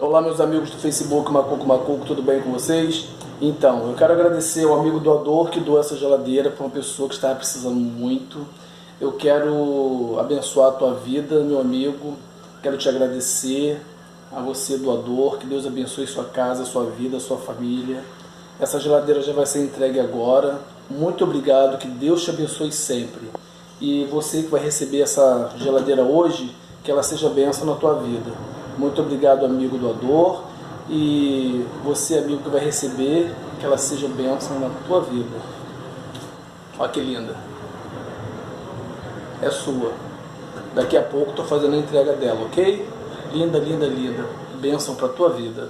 Olá, meus amigos do Facebook, Macuco, tudo bem com vocês? Então, eu quero agradecer ao amigo doador que doou essa geladeira para uma pessoa que estava precisando muito. Eu quero abençoar a tua vida, meu amigo. Quero te agradecer a você, doador. Que Deus abençoe sua casa, sua vida, sua família. Essa geladeira já vai ser entregue agora. Muito obrigado, que Deus te abençoe sempre. E você que vai receber essa geladeira hoje, que ela seja bênção na tua vida. Muito obrigado, amigo doador, e você, amigo que vai receber, que ela seja bênção na tua vida. Olha que linda. É sua. Daqui a pouco estou fazendo a entrega dela, ok? Linda, linda, linda. Bênção para tua vida.